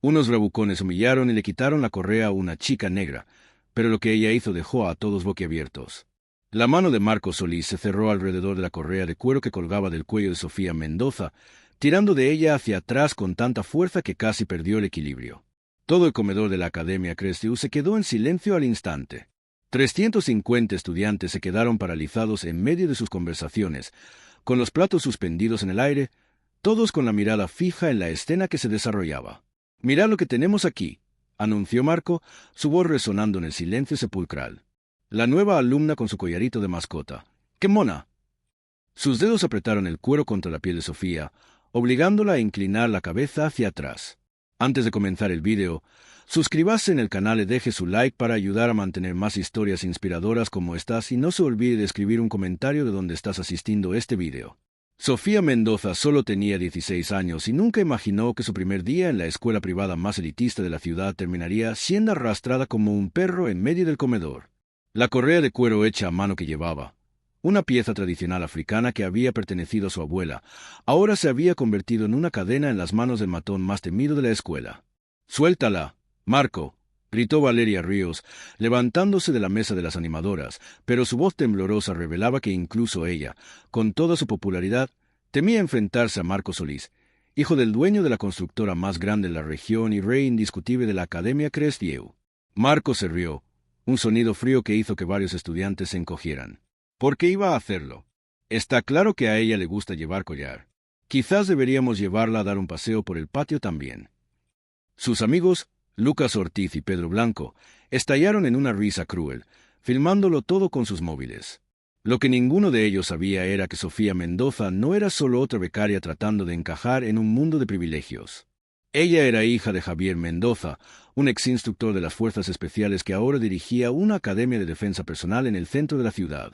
Unos bravucones humillaron y le quitaron la correa a una chica negra, pero lo que ella hizo dejó a todos boquiabiertos. La mano de Marco Solís se cerró alrededor de la correa de cuero que colgaba del cuello de Sofía Mendoza, tirando de ella hacia atrás con tanta fuerza que casi perdió el equilibrio. Todo el comedor de la Academia Crestview se quedó en silencio al instante. 350 estudiantes se quedaron paralizados en medio de sus conversaciones, con los platos suspendidos en el aire, todos con la mirada fija en la escena que se desarrollaba. «Mirad lo que tenemos aquí», anunció Marco, su voz resonando en el silencio sepulcral. La nueva alumna con su collarito de mascota. ¡Qué mona! Sus dedos apretaron el cuero contra la piel de Sofía, obligándola a inclinar la cabeza hacia atrás. Antes de comenzar el vídeo, suscríbase en el canal y deje su like para ayudar a mantener más historias inspiradoras como estas y no se olvide de escribir un comentario de dónde estás asistiendo a este vídeo. Sofía Mendoza solo tenía 16 años y nunca imaginó que su primer día en la escuela privada más elitista de la ciudad terminaría siendo arrastrada como un perro en medio del comedor. La correa de cuero hecha a mano que llevaba, una pieza tradicional africana que había pertenecido a su abuela, ahora se había convertido en una cadena en las manos del matón más temido de la escuela. «¡Suéltala, Marco!», gritó Valeria Ríos, levantándose de la mesa de las animadoras, pero su voz temblorosa revelaba que incluso ella, con toda su popularidad, temía enfrentarse a Marco Solís, hijo del dueño de la constructora más grande de la región y rey indiscutible de la Academia Crestview. Marco se rió, un sonido frío que hizo que varios estudiantes se encogieran. ¿Por qué iba a hacerlo? Está claro que a ella le gusta llevar collar. Quizás deberíamos llevarla a dar un paseo por el patio también. Sus amigos, Lucas Ortiz y Pedro Blanco, estallaron en una risa cruel, filmándolo todo con sus móviles. Lo que ninguno de ellos sabía era que Sofía Mendoza no era solo otra becaria tratando de encajar en un mundo de privilegios. Ella era hija de Javier Mendoza, un exinstructor de las Fuerzas Especiales que ahora dirigía una academia de defensa personal en el centro de la ciudad.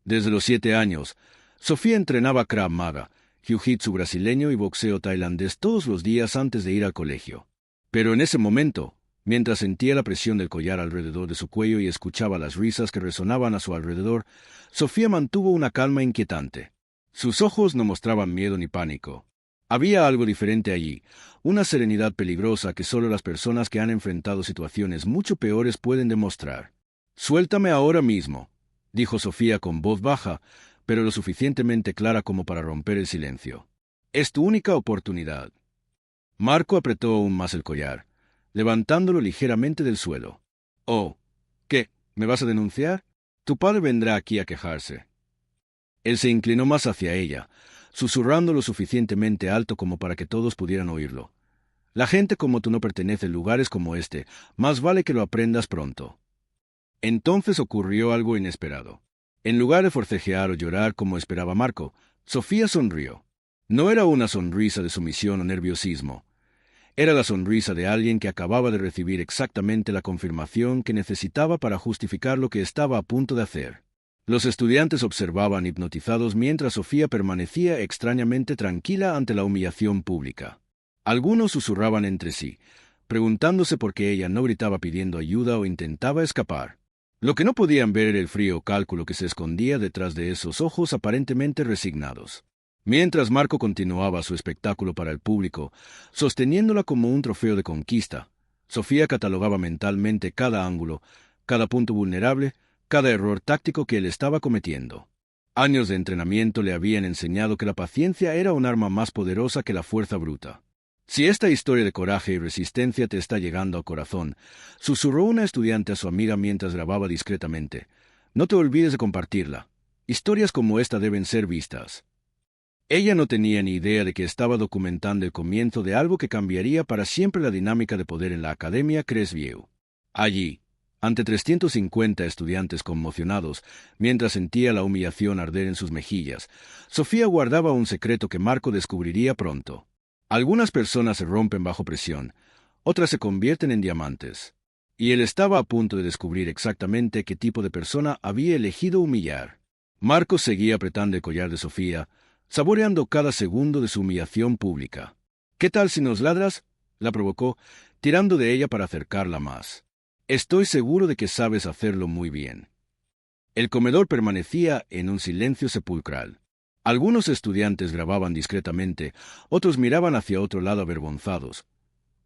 Desde los 7 años, Sofía entrenaba Krav Maga, jiu-jitsu brasileño y boxeo tailandés todos los días antes de ir al colegio. Pero en ese momento, mientras sentía la presión del collar alrededor de su cuello y escuchaba las risas que resonaban a su alrededor, Sofía mantuvo una calma inquietante. Sus ojos no mostraban miedo ni pánico. Había algo diferente allí, una serenidad peligrosa que solo las personas que han enfrentado situaciones mucho peores pueden demostrar. «Suéltame ahora mismo», dijo Sofía con voz baja, pero lo suficientemente clara como para romper el silencio. «Es tu única oportunidad». Marco apretó aún más el collar, levantándolo ligeramente del suelo. «Oh, ¿qué? ¿Me vas a denunciar? Tu padre vendrá aquí a quejarse». Él se inclinó más hacia ella, susurrando lo suficientemente alto como para que todos pudieran oírlo. «La gente como tú no pertenece a lugares como este, más vale que lo aprendas pronto». Entonces ocurrió algo inesperado. En lugar de forcejear o llorar como esperaba Marco, Sofía sonrió. No era una sonrisa de sumisión o nerviosismo. Era la sonrisa de alguien que acababa de recibir exactamente la confirmación que necesitaba para justificar lo que estaba a punto de hacer. Los estudiantes observaban hipnotizados mientras Sofía permanecía extrañamente tranquila ante la humillación pública. Algunos susurraban entre sí, preguntándose por qué ella no gritaba pidiendo ayuda o intentaba escapar. Lo que no podían ver era el frío cálculo que se escondía detrás de esos ojos aparentemente resignados. Mientras Marco continuaba su espectáculo para el público, sosteniéndola como un trofeo de conquista, Sofía catalogaba mentalmente cada ángulo, cada punto vulnerable, cada error táctico que él estaba cometiendo. Años de entrenamiento le habían enseñado que la paciencia era un arma más poderosa que la fuerza bruta. «Si esta historia de coraje y resistencia te está llegando al corazón», susurró una estudiante a su amiga mientras grababa discretamente, «no te olvides de compartirla. Historias como esta deben ser vistas». Ella no tenía ni idea de que estaba documentando el comienzo de algo que cambiaría para siempre la dinámica de poder en la Academia Crestview. Allí, ante 350 estudiantes conmocionados, mientras sentía la humillación arder en sus mejillas, Sofía guardaba un secreto que Marco descubriría pronto. Algunas personas se rompen bajo presión, otras se convierten en diamantes. Y él estaba a punto de descubrir exactamente qué tipo de persona había elegido humillar. Marco seguía apretando el collar de Sofía, saboreando cada segundo de su humillación pública. «¿Qué tal si nos ladras?», la provocó, tirando de ella para acercarla más. «Estoy seguro de que sabes hacerlo muy bien». El comedor permanecía en un silencio sepulcral. Algunos estudiantes grababan discretamente, otros miraban hacia otro lado avergonzados.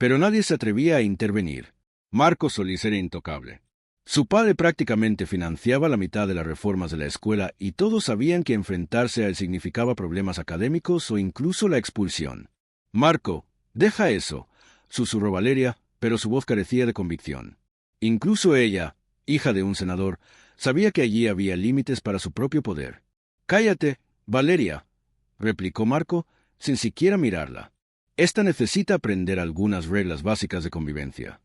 pero nadie se atrevía a intervenir. Marco Solís era intocable. Su padre prácticamente financiaba la mitad de las reformas de la escuela y todos sabían que enfrentarse a él significaba problemas académicos o incluso la expulsión. «Marco, deja eso», susurró Valeria, pero su voz carecía de convicción. Incluso ella, hija de un senador, sabía que allí había límites para su propio poder. «Cállate, Valeria», replicó Marco, sin siquiera mirarla. «Esta necesita aprender algunas reglas básicas de convivencia».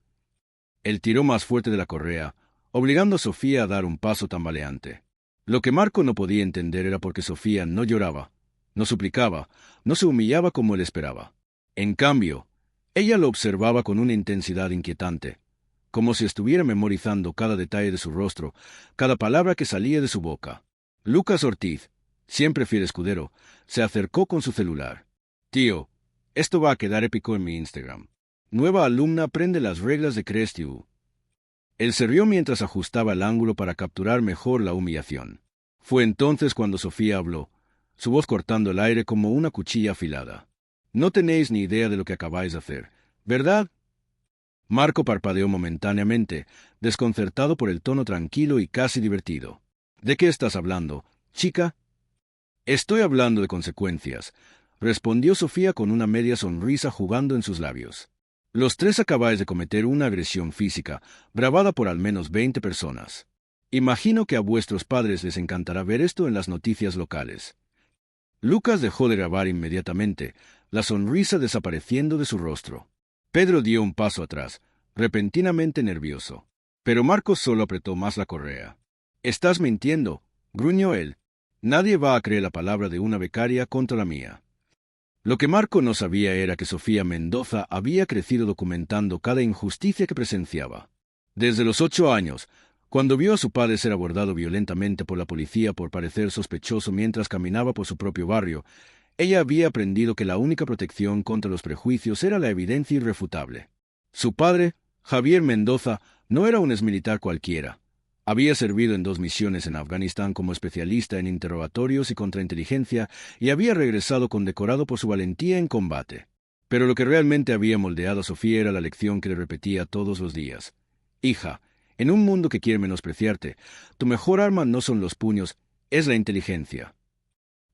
Él tiró más fuerte de la correa, obligando a Sofía a dar un paso tambaleante. Lo que Marco no podía entender era por qué Sofía no lloraba, no suplicaba, no se humillaba como él esperaba. En cambio, ella lo observaba con una intensidad inquietante, como si estuviera memorizando cada detalle de su rostro, cada palabra que salía de su boca. Lucas Ortiz, siempre fiel escudero, se acercó con su celular. «Tío, esto va a quedar épico en mi Instagram. Nueva alumna aprende las reglas de Crestiu». Él se rió mientras ajustaba el ángulo para capturar mejor la humillación. Fue entonces cuando Sofía habló, su voz cortando el aire como una cuchilla afilada. «No tenéis ni idea de lo que acabáis de hacer, ¿verdad?» Marco parpadeó momentáneamente, desconcertado por el tono tranquilo y casi divertido. «¿De qué estás hablando, chica?» «Estoy hablando de consecuencias», respondió Sofía con una media sonrisa jugando en sus labios. «Los tres acabáis de cometer una agresión física, bravada por al menos 20 personas. Imagino que a vuestros padres les encantará ver esto en las noticias locales». Lucas dejó de grabar inmediatamente, la sonrisa desapareciendo de su rostro. Pedro dio un paso atrás, repentinamente nervioso. Pero Marcos solo apretó más la correa. «Estás mintiendo», gruñó él. «Nadie va a creer la palabra de una becaria contra la mía». Lo que Marco no sabía era que Sofía Mendoza había crecido documentando cada injusticia que presenciaba. Desde los 8 años, cuando vio a su padre ser abordado violentamente por la policía por parecer sospechoso mientras caminaba por su propio barrio, ella había aprendido que la única protección contra los prejuicios era la evidencia irrefutable. Su padre, Javier Mendoza, no era un exmilitar cualquiera. Había servido en 2 misiones en Afganistán como especialista en interrogatorios y contrainteligencia y había regresado condecorado por su valentía en combate. Pero lo que realmente había moldeado a Sofía era la lección que le repetía todos los días. «Hija, en un mundo que quiere menospreciarte, tu mejor arma no son los puños, es la inteligencia».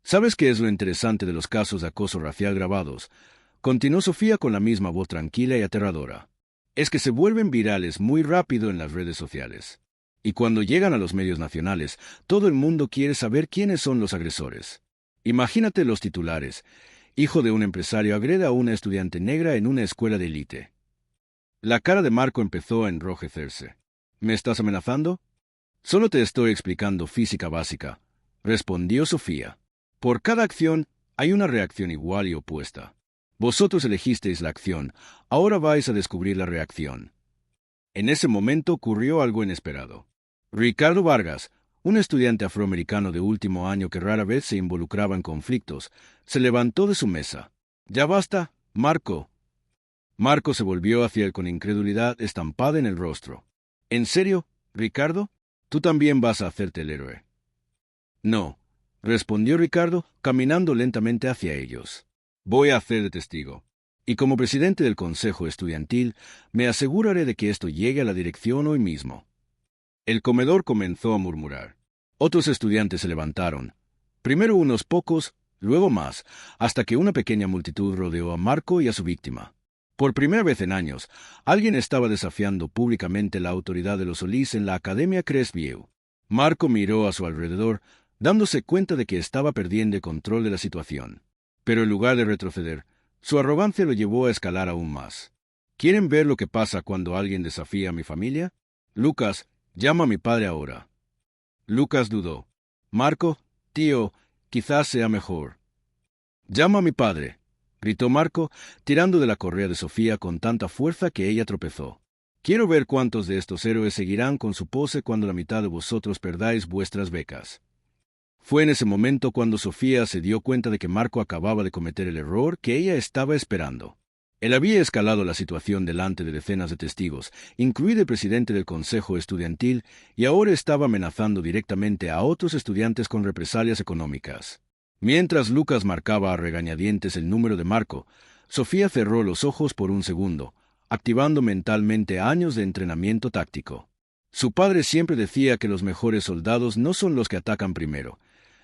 «¿Sabes qué es lo interesante de los casos de acoso racial grabados?», continuó Sofía con la misma voz tranquila y aterradora. «Es que se vuelven virales muy rápido en las redes sociales. Y cuando llegan a los medios nacionales, todo el mundo quiere saber quiénes son los agresores. Imagínate los titulares. Hijo de un empresario agrede a una estudiante negra en una escuela de élite». La cara de Marco empezó a enrojecerse. «¿Me estás amenazando?» «Solo te estoy explicando física básica», respondió Sofía. «Por cada acción hay una reacción igual y opuesta. Vosotros elegisteis la acción, ahora vais a descubrir la reacción». En ese momento ocurrió algo inesperado. Ricardo Vargas, un estudiante afroamericano de último año que rara vez se involucraba en conflictos, se levantó de su mesa. «Ya basta, Marco». Marco se volvió hacia él con incredulidad estampada en el rostro. «¿En serio, Ricardo? ¿Tú también vas a hacerte el héroe?» «No», respondió Ricardo, caminando lentamente hacia ellos. «Voy a hacer de testigo. Y como presidente del consejo estudiantil, me aseguraré de que esto llegue a la dirección hoy mismo». El comedor comenzó a murmurar. Otros estudiantes se levantaron. Primero unos pocos, luego más, hasta que una pequeña multitud rodeó a Marco y a su víctima. Por primera vez en años, alguien estaba desafiando públicamente la autoridad de los Solís en la Academia Crestview. Marco miró a su alrededor, dándose cuenta de que estaba perdiendo el control de la situación. Pero en lugar de retroceder, su arrogancia lo llevó a escalar aún más. ¿Quieren ver lo que pasa cuando alguien desafía a mi familia? Lucas, llama a mi padre ahora. Lucas dudó. Marco, tío, quizás sea mejor. Llama a mi padre, gritó Marco, tirando de la correa de Sofía con tanta fuerza que ella tropezó. Quiero ver cuántos de estos héroes seguirán con su pose cuando la mitad de vosotros perdáis vuestras becas. Fue en ese momento cuando Sofía se dio cuenta de que Marco acababa de cometer el error que ella estaba esperando. Él había escalado la situación delante de decenas de testigos, incluido el presidente del consejo estudiantil, y ahora estaba amenazando directamente a otros estudiantes con represalias económicas. Mientras Lucas marcaba a regañadientes el número de Marco, Sofía cerró los ojos por un segundo, activando mentalmente años de entrenamiento táctico. Su padre siempre decía que los mejores soldados no son los que atacan primero,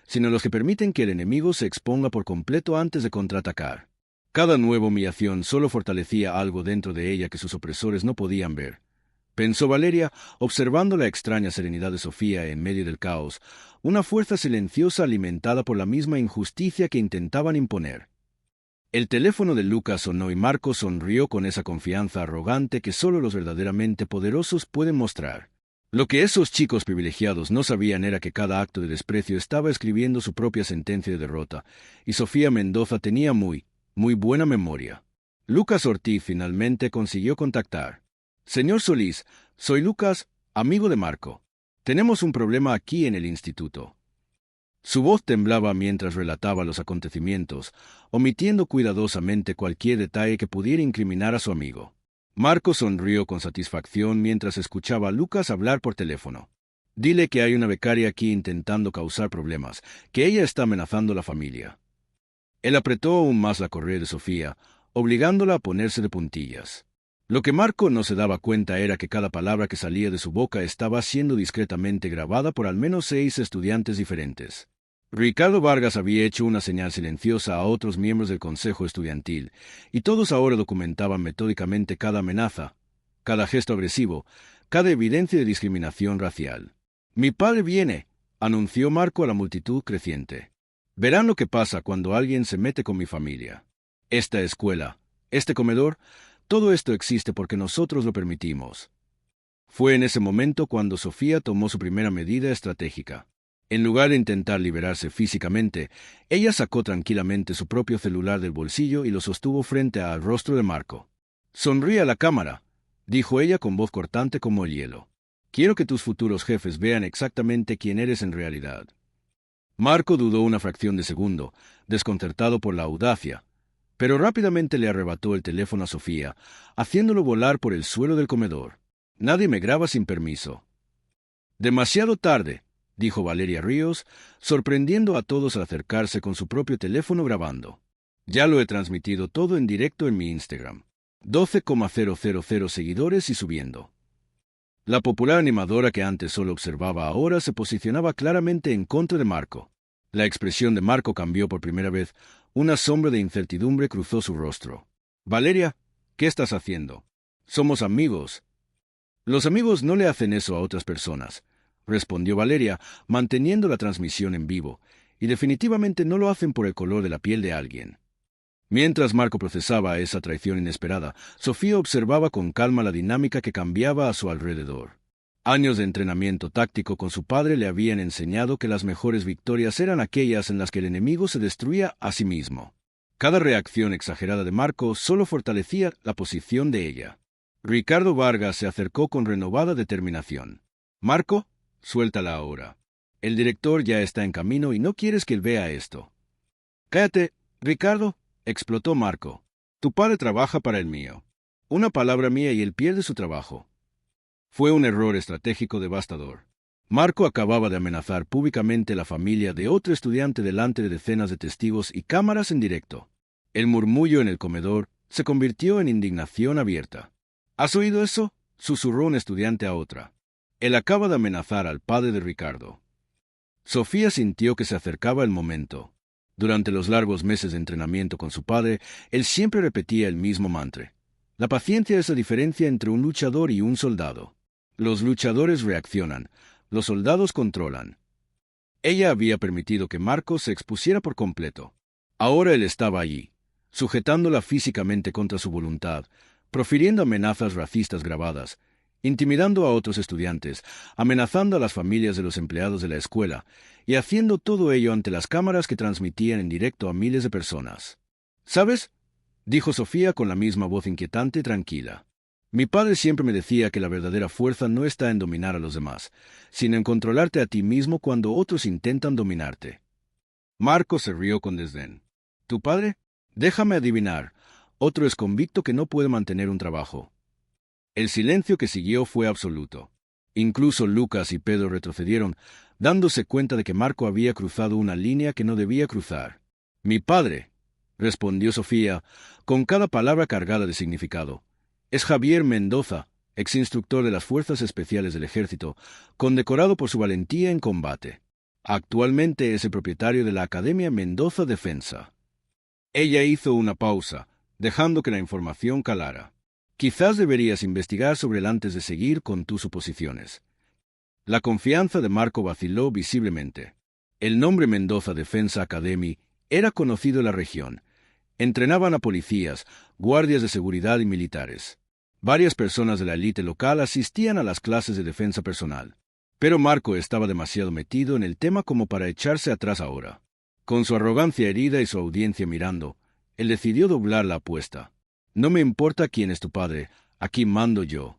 sino los que permiten que el enemigo se exponga por completo antes de contraatacar. Cada nueva humillación solo fortalecía algo dentro de ella que sus opresores no podían ver. Pensó Valeria, observando la extraña serenidad de Sofía en medio del caos, una fuerza silenciosa alimentada por la misma injusticia que intentaban imponer. El teléfono de Lucas sonó y Marco sonrió con esa confianza arrogante que solo los verdaderamente poderosos pueden mostrar. Lo que esos chicos privilegiados no sabían era que cada acto de desprecio estaba escribiendo su propia sentencia de derrota, y Sofía Mendoza tenía muy buena memoria. Lucas Ortiz finalmente consiguió contactar. Señor Solís, soy Lucas, amigo de Marco. Tenemos un problema aquí en el instituto. Su voz temblaba mientras relataba los acontecimientos, omitiendo cuidadosamente cualquier detalle que pudiera incriminar a su amigo. Marco sonrió con satisfacción mientras escuchaba a Lucas hablar por teléfono. Dile que hay una becaria aquí intentando causar problemas, que ella está amenazando a la familia. Él apretó aún más la correa de Sofía, obligándola a ponerse de puntillas. Lo que Marco no se daba cuenta era que cada palabra que salía de su boca estaba siendo discretamente grabada por al menos 6 estudiantes diferentes. Ricardo Vargas había hecho una señal silenciosa a otros miembros del consejo estudiantil, y todos ahora documentaban metódicamente cada amenaza, cada gesto agresivo, cada evidencia de discriminación racial. «Mi padre viene», anunció Marco a la multitud creciente. «Verán lo que pasa cuando alguien se mete con mi familia. Esta escuela, este comedor, todo esto existe porque nosotros lo permitimos». Fue en ese momento cuando Sofía tomó su primera medida estratégica. En lugar de intentar liberarse físicamente, ella sacó tranquilamente su propio celular del bolsillo y lo sostuvo frente al rostro de Marco. «Sonríe a la cámara», dijo ella con voz cortante como el hielo. «Quiero que tus futuros jefes vean exactamente quién eres en realidad». Marco dudó una fracción de segundo, desconcertado por la audacia, pero rápidamente le arrebató el teléfono a Sofía, haciéndolo volar por el suelo del comedor. «Nadie me graba sin permiso». «Demasiado tarde», dijo Valeria Ríos, sorprendiendo a todos al acercarse con su propio teléfono grabando. «Ya lo he transmitido todo en directo en mi Instagram. 12,000 seguidores y subiendo». La popular animadora que antes solo observaba ahora se posicionaba claramente en contra de Marco. La expresión de Marco cambió por primera vez. Una sombra de incertidumbre cruzó su rostro. «Valeria, ¿qué estás haciendo? Somos amigos». «Los amigos no le hacen eso a otras personas», respondió Valeria, manteniendo la transmisión en vivo, «y definitivamente no lo hacen por el color de la piel de alguien». Mientras Marco procesaba esa traición inesperada, Sofía observaba con calma la dinámica que cambiaba a su alrededor. Años de entrenamiento táctico con su padre le habían enseñado que las mejores victorias eran aquellas en las que el enemigo se destruía a sí mismo. Cada reacción exagerada de Marco solo fortalecía la posición de ella. Ricardo Vargas se acercó con renovada determinación. «Marco, suéltala ahora. El director ya está en camino y no quieres que él vea esto». «Cállate, Ricardo», explotó Marco. «Tu padre trabaja para el mío. Una palabra mía y él pierde su trabajo». Fue un error estratégico devastador. Marco acababa de amenazar públicamente la familia de otro estudiante delante de decenas de testigos y cámaras en directo. El murmullo en el comedor se convirtió en indignación abierta. «¿Has oído eso?», susurró un estudiante a otra. «Él acaba de amenazar al padre de Ricardo». Sofía sintió que se acercaba el momento. Durante los largos meses de entrenamiento con su padre, él siempre repetía el mismo mantra. La paciencia es la diferencia entre un luchador y un soldado. Los luchadores reaccionan, los soldados controlan. Ella había permitido que Marco se expusiera por completo. Ahora él estaba allí, sujetándola físicamente contra su voluntad, profiriendo amenazas racistas grabadas, intimidando a otros estudiantes, amenazando a las familias de los empleados de la escuela, y haciendo todo ello ante las cámaras que transmitían en directo a miles de personas. «¿Sabes?», dijo Sofía con la misma voz inquietante y tranquila. «Mi padre siempre me decía que la verdadera fuerza no está en dominar a los demás, sino en controlarte a ti mismo cuando otros intentan dominarte». Marco se rió con desdén. «¿Tu padre? Déjame adivinar. Otro es convicto que no puede mantener un trabajo». El silencio que siguió fue absoluto. Incluso Lucas y Pedro retrocedieron, dándose cuenta de que Marco había cruzado una línea que no debía cruzar. «Mi padre», respondió Sofía, con cada palabra cargada de significado, Es Javier Mendoza, exinstructor de las Fuerzas Especiales del Ejército, condecorado por su valentía en combate. Actualmente es el propietario de la Academia Mendoza Defensa. Ella hizo una pausa, dejando que la información calara. Quizás deberías investigar sobre él antes de seguir con tus suposiciones. La confianza de Marco vaciló visiblemente. El nombre Mendoza Defensa Academy era conocido en la región. Entrenaban a policías, guardias de seguridad y militares. Varias personas de la élite local asistían a las clases de defensa personal. Pero Marco estaba demasiado metido en el tema como para echarse atrás ahora. Con su arrogancia herida y su audiencia mirando, él decidió doblar la apuesta. No me importa quién es tu padre, aquí mando yo.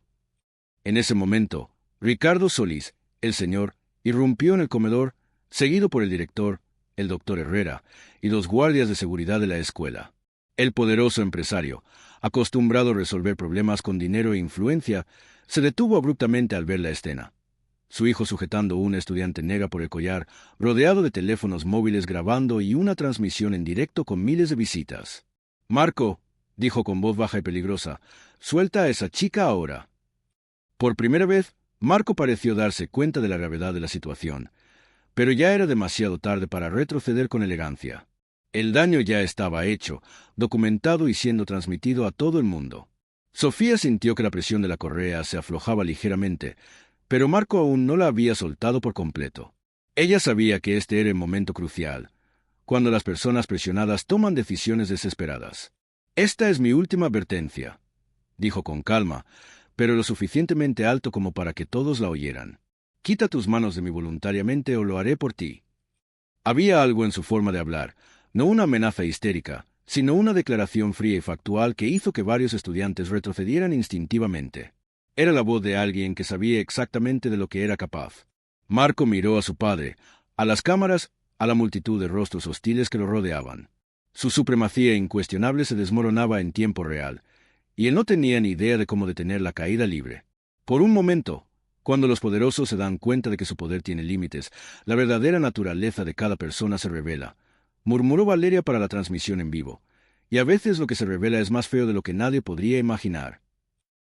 En ese momento, Ricardo Solís, el señor, irrumpió en el comedor, seguido por el director, el doctor Herrera, y los guardias de seguridad de la escuela. El poderoso empresario, acostumbrado a resolver problemas con dinero e influencia, se detuvo abruptamente al ver la escena. Su hijo sujetando a una estudiante negra por el collar, rodeado de teléfonos móviles grabando y una transmisión en directo con miles de visitas. «Marco», dijo con voz baja y peligrosa, «suelta a esa chica ahora». Por primera vez, Marco pareció darse cuenta de la gravedad de la situación, pero ya era demasiado tarde para retroceder con elegancia. El daño ya estaba hecho, documentado y siendo transmitido a todo el mundo. Sofía sintió que la presión de la correa se aflojaba ligeramente, pero Marco aún no la había soltado por completo. Ella sabía que este era el momento crucial, cuando las personas presionadas toman decisiones desesperadas. «Esta es mi última advertencia», dijo con calma, pero lo suficientemente alto como para que todos la oyeran. «Quita tus manos de mí voluntariamente o lo haré por ti». Había algo en su forma de hablar, no una amenaza histérica, sino una declaración fría y factual que hizo que varios estudiantes retrocedieran instintivamente. Era la voz de alguien que sabía exactamente de lo que era capaz. Marco miró a su padre, a las cámaras, a la multitud de rostros hostiles que lo rodeaban. Su supremacía incuestionable se desmoronaba en tiempo real, y él no tenía ni idea de cómo detener la caída libre. Por un momento, cuando los poderosos se dan cuenta de que su poder tiene límites, la verdadera naturaleza de cada persona se revela, murmuró Valeria para la transmisión en vivo, y a veces lo que se revela es más feo de lo que nadie podría imaginar.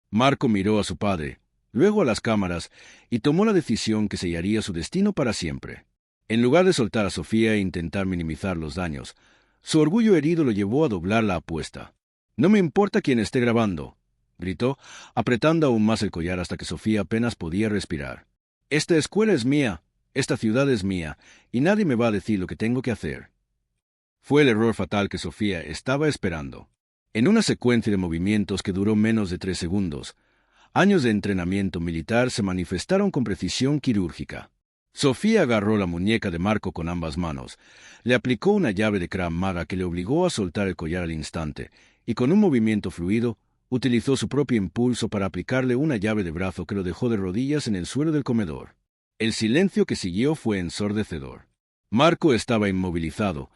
Marco miró a su padre, luego a las cámaras, y tomó la decisión que sellaría su destino para siempre. En lugar de soltar a Sofía e intentar minimizar los daños, su orgullo herido lo llevó a doblar la apuesta. «No me importa quién esté grabando», gritó, apretando aún más el collar hasta que Sofía apenas podía respirar. «Esta escuela es mía, esta ciudad es mía, y nadie me va a decir lo que tengo que hacer». Fue el error fatal que Sofía estaba esperando. En una secuencia de movimientos que duró menos de 3 segundos, años de entrenamiento militar se manifestaron con precisión quirúrgica. Sofía agarró la muñeca de Marco con ambas manos, le aplicó una llave de Krav Maga que le obligó a soltar el collar al instante, y con un movimiento fluido, utilizó su propio impulso para aplicarle una llave de brazo que lo dejó de rodillas en el suelo del comedor. El silencio que siguió fue ensordecedor. Marco estaba inmovilizado,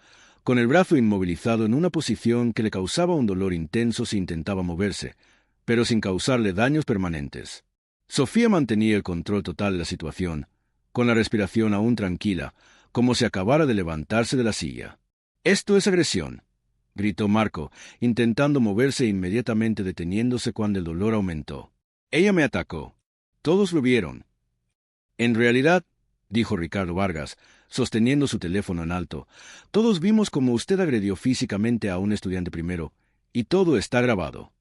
con el brazo inmovilizado en una posición que le causaba un dolor intenso si intentaba moverse, pero sin causarle daños permanentes. Sofía mantenía el control total de la situación, con la respiración aún tranquila, como si acabara de levantarse de la silla. «Esto es agresión», gritó Marco, intentando moverse e inmediatamente deteniéndose cuando el dolor aumentó. «Ella me atacó. Todos lo vieron». «En realidad», dijo Ricardo Vargas, sosteniendo su teléfono en alto, «todos vimos cómo usted agredió físicamente a un estudiante primero, y todo está grabado».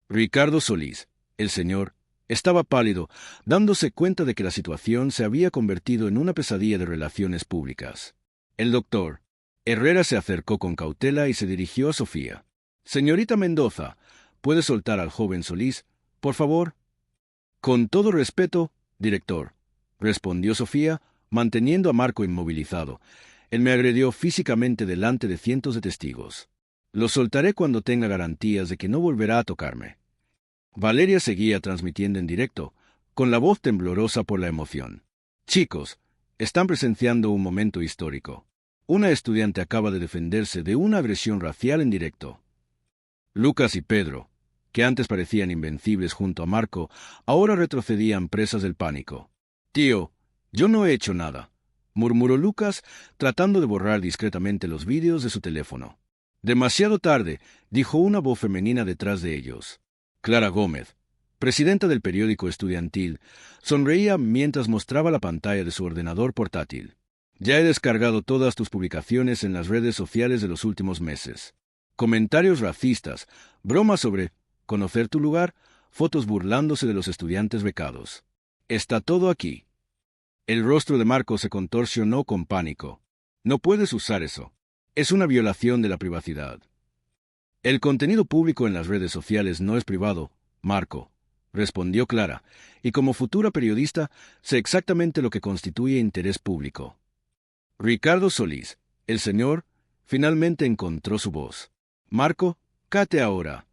Ricardo Solís, el señor, estaba pálido, dándose cuenta de que la situación se había convertido en una pesadilla de relaciones públicas. El doctor Herrera se acercó con cautela y se dirigió a Sofía. «Señorita Mendoza, ¿puede soltar al joven Solís, por favor?» «Con todo respeto, director», respondió Sofía, manteniendo a Marco inmovilizado. «Él me agredió físicamente delante de cientos de testigos. Lo soltaré cuando tenga garantías de que no volverá a tocarme». Valeria seguía transmitiendo en directo, con la voz temblorosa por la emoción. «Chicos, están presenciando un momento histórico. Una estudiante acaba de defenderse de una agresión racial en directo». Lucas y Pedro, que antes parecían invencibles junto a Marco, ahora retrocedían presas del pánico. «Tío, yo no he hecho nada», murmuró Lucas, tratando de borrar discretamente los vídeos de su teléfono. «Demasiado tarde», dijo una voz femenina detrás de ellos. Clara Gómez, presidenta del periódico estudiantil, sonreía mientras mostraba la pantalla de su ordenador portátil. Ya he descargado todas tus publicaciones en las redes sociales de los últimos meses. Comentarios racistas, bromas sobre conocer tu lugar, fotos burlándose de los estudiantes becados. Está todo aquí. El rostro de Marco se contorsionó con pánico. No puedes usar eso. Es una violación de la privacidad. El contenido público en las redes sociales no es privado, Marco, respondió Clara, y como futura periodista sé exactamente lo que constituye interés público. Ricardo Solís, el señor, finalmente encontró su voz. Marco, cate ahora.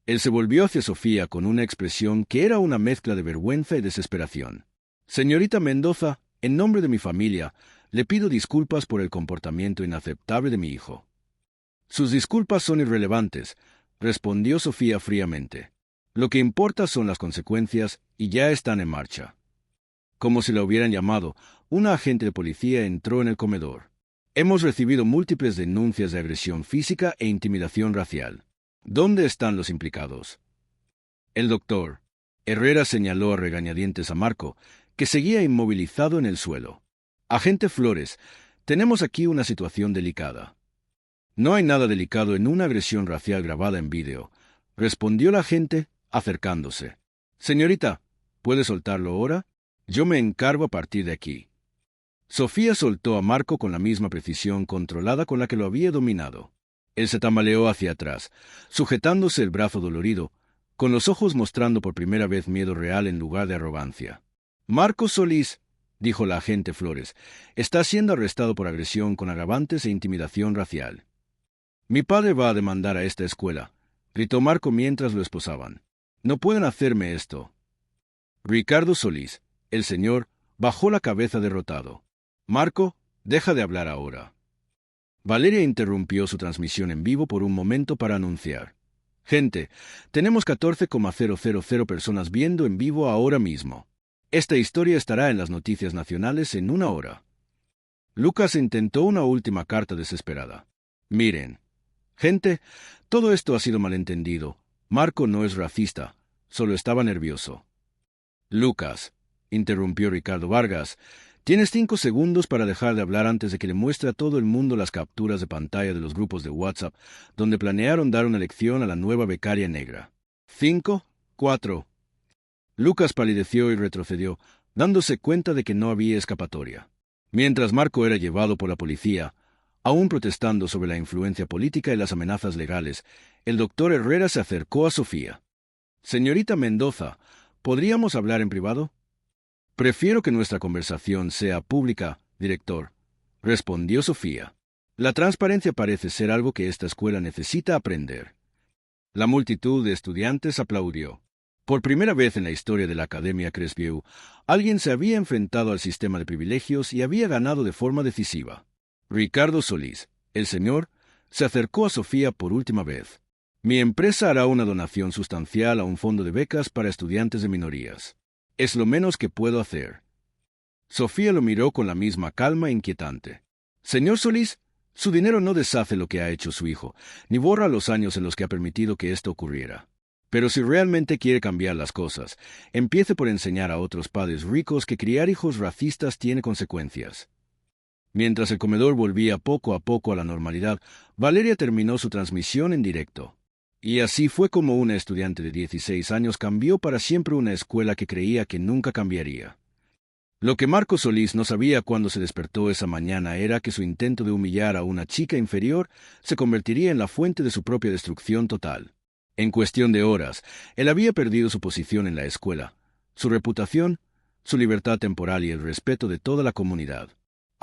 Él se volvió hacia Sofía con una expresión que era una mezcla de vergüenza y desesperación. Señorita Mendoza, en nombre de mi familia, le pido disculpas por el comportamiento inaceptable de mi hijo. Sus disculpas son irrelevantes, respondió Sofía fríamente. Lo que importa son las consecuencias y ya están en marcha. Como si la hubieran llamado, una agente de policía entró en el comedor. Hemos recibido múltiples denuncias de agresión física e intimidación racial. ¿Dónde están los implicados? El doctor Herrera señaló a regañadientes a Marco, que seguía inmovilizado en el suelo. Agente Flores, tenemos aquí una situación delicada. No hay nada delicado en una agresión racial grabada en vídeo, respondió la agente, acercándose. Señorita, ¿puede soltarlo ahora? Yo me encargo a partir de aquí. Sofía soltó a Marco con la misma precisión controlada con la que lo había dominado. Él se tambaleó hacia atrás, sujetándose el brazo dolorido, con los ojos mostrando por primera vez miedo real en lugar de arrogancia. Marco Solís, dijo la agente Flores, está siendo arrestado por agresión con agravantes e intimidación racial. Mi padre va a demandar a esta escuela, gritó Marco mientras lo esposaban. No pueden hacerme esto. Ricardo Solís, el señor, bajó la cabeza derrotado. Marco, deja de hablar ahora. Valeria interrumpió su transmisión en vivo por un momento para anunciar. Gente, tenemos 14,000 personas viendo en vivo ahora mismo. Esta historia estará en las noticias nacionales en 1 hora. Lucas intentó una última carta desesperada. Miren. Gente, todo esto ha sido malentendido. Marco no es racista, solo estaba nervioso. Lucas, interrumpió Ricardo Vargas, tienes 5 segundos para dejar de hablar antes de que le muestre a todo el mundo las capturas de pantalla de los grupos de WhatsApp donde planearon dar una lección a la nueva becaria negra. 5, 4. Lucas palideció y retrocedió, dándose cuenta de que no había escapatoria. Mientras Marco era llevado por la policía, aún protestando sobre la influencia política y las amenazas legales, el doctor Herrera se acercó a Sofía. Señorita Mendoza, ¿podríamos hablar en privado? Prefiero que nuestra conversación sea pública, director, respondió Sofía. La transparencia parece ser algo que esta escuela necesita aprender. La multitud de estudiantes aplaudió. Por primera vez en la historia de la Academia Crestview, alguien se había enfrentado al sistema de privilegios y había ganado de forma decisiva. Ricardo Solís, el señor, se acercó a Sofía por última vez. Mi empresa hará una donación sustancial a un fondo de becas para estudiantes de minorías. Es lo menos que puedo hacer. Sofía lo miró con la misma calma inquietante. Señor Solís, su dinero no deshace lo que ha hecho su hijo, ni borra los años en los que ha permitido que esto ocurriera. Pero si realmente quiere cambiar las cosas, empiece por enseñar a otros padres ricos que criar hijos racistas tiene consecuencias. Mientras el comedor volvía poco a poco a la normalidad, Valeria terminó su transmisión en directo. Y así fue como una estudiante de 16 años cambió para siempre una escuela que creía que nunca cambiaría. Lo que Marco Solís no sabía cuando se despertó esa mañana era que su intento de humillar a una chica inferior se convertiría en la fuente de su propia destrucción total. En cuestión de horas, él había perdido su posición en la escuela, su reputación, su libertad temporal y el respeto de toda la comunidad.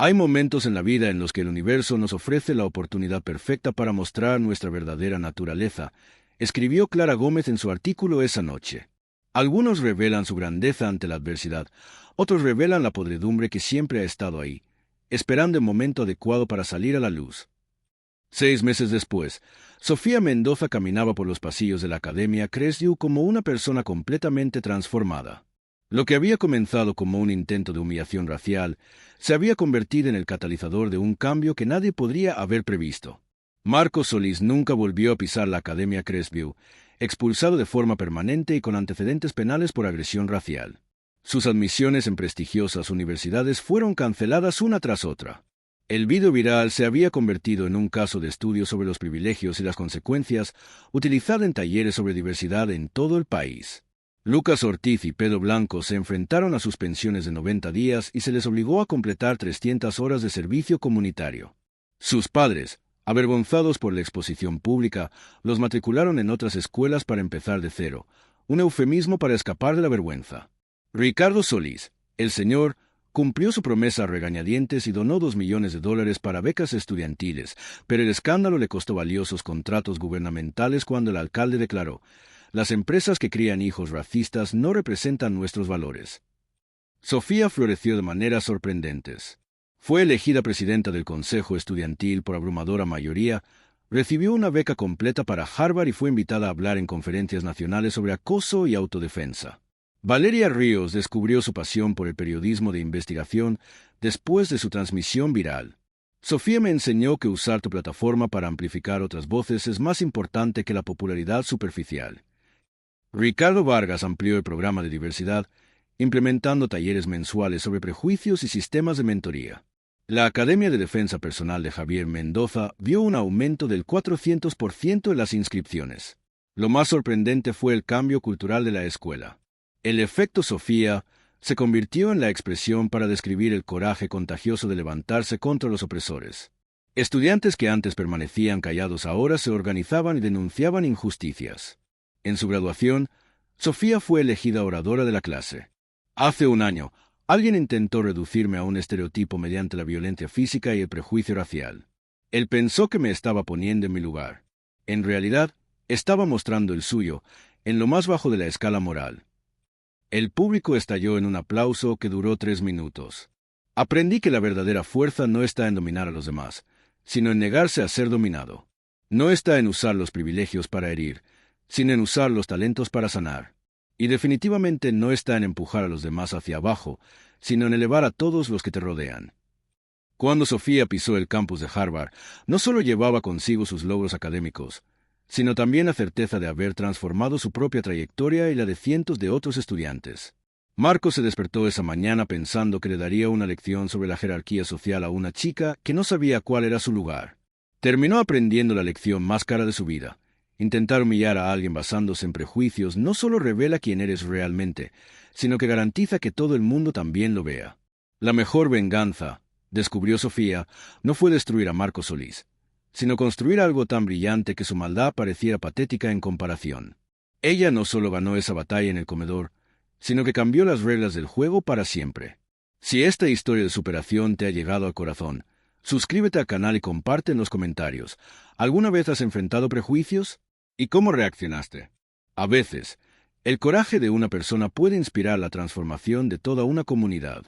Hay momentos en la vida en los que el universo nos ofrece la oportunidad perfecta para mostrar nuestra verdadera naturaleza, escribió Clara Gómez en su artículo esa noche. Algunos revelan su grandeza ante la adversidad, otros revelan la podredumbre que siempre ha estado ahí, esperando el momento adecuado para salir a la luz. 6 meses después, Sofía Mendoza caminaba por los pasillos de la Academia Crestview como una persona completamente transformada. Lo que había comenzado como un intento de humillación racial se había convertido en el catalizador de un cambio que nadie podría haber previsto. Marco Solís nunca volvió a pisar la Academia Crestview, expulsado de forma permanente y con antecedentes penales por agresión racial. Sus admisiones en prestigiosas universidades fueron canceladas una tras otra. El video viral se había convertido en un caso de estudio sobre los privilegios y las consecuencias, utilizado en talleres sobre diversidad en todo el país. Lucas Ortiz y Pedro Blanco se enfrentaron a suspensiones de 90 días y se les obligó a completar 300 horas de servicio comunitario. Sus padres, avergonzados por la exposición pública, los matricularon en otras escuelas para empezar de cero, un eufemismo para escapar de la vergüenza. Ricardo Solís, el señor, cumplió su promesa a regañadientes y donó $2 millones para becas estudiantiles, pero el escándalo le costó valiosos contratos gubernamentales cuando el alcalde declaró: «Las empresas que crían hijos racistas no representan nuestros valores». Sofía floreció de maneras sorprendentes. Fue elegida presidenta del Consejo Estudiantil por abrumadora mayoría, recibió una beca completa para Harvard y fue invitada a hablar en conferencias nacionales sobre acoso y autodefensa. Valeria Ríos descubrió su pasión por el periodismo de investigación después de su transmisión viral. Sofía me enseñó que usar tu plataforma para amplificar otras voces es más importante que la popularidad superficial. Ricardo Vargas amplió el programa de diversidad, implementando talleres mensuales sobre prejuicios y sistemas de mentoría. La Academia de Defensa Personal de Javier Mendoza vio un aumento del 400% en las inscripciones. Lo más sorprendente fue el cambio cultural de la escuela. El efecto Sofía se convirtió en la expresión para describir el coraje contagioso de levantarse contra los opresores. Estudiantes que antes permanecían callados ahora se organizaban y denunciaban injusticias. En su graduación, Sofía fue elegida oradora de la clase. Hace un año, alguien intentó reducirme a un estereotipo mediante la violencia física y el prejuicio racial. Él pensó que me estaba poniendo en mi lugar. En realidad, estaba mostrando el suyo, en lo más bajo de la escala moral. El público estalló en un aplauso que duró 3 minutos. Aprendí que la verdadera fuerza no está en dominar a los demás, sino en negarse a ser dominado. No está en usar los privilegios para herir, sino en usar los talentos para sanar. Y definitivamente no está en empujar a los demás hacia abajo, sino en elevar a todos los que te rodean. Cuando Sofía pisó el campus de Harvard, no solo llevaba consigo sus logros académicos, sino también la certeza de haber transformado su propia trayectoria y la de cientos de otros estudiantes. Marco se despertó esa mañana pensando que le daría una lección sobre la jerarquía social a una chica que no sabía cuál era su lugar. Terminó aprendiendo la lección más cara de su vida. Intentar humillar a alguien basándose en prejuicios no solo revela quién eres realmente, sino que garantiza que todo el mundo también lo vea. La mejor venganza, descubrió Sofía, no fue destruir a Marco Solís, sino construir algo tan brillante que su maldad pareciera patética en comparación. Ella no solo ganó esa batalla en el comedor, sino que cambió las reglas del juego para siempre. Si esta historia de superación te ha llegado al corazón, suscríbete al canal y comparte en los comentarios. ¿Alguna vez has enfrentado prejuicios? ¿Y cómo reaccionaste? A veces, el coraje de una persona puede inspirar la transformación de toda una comunidad.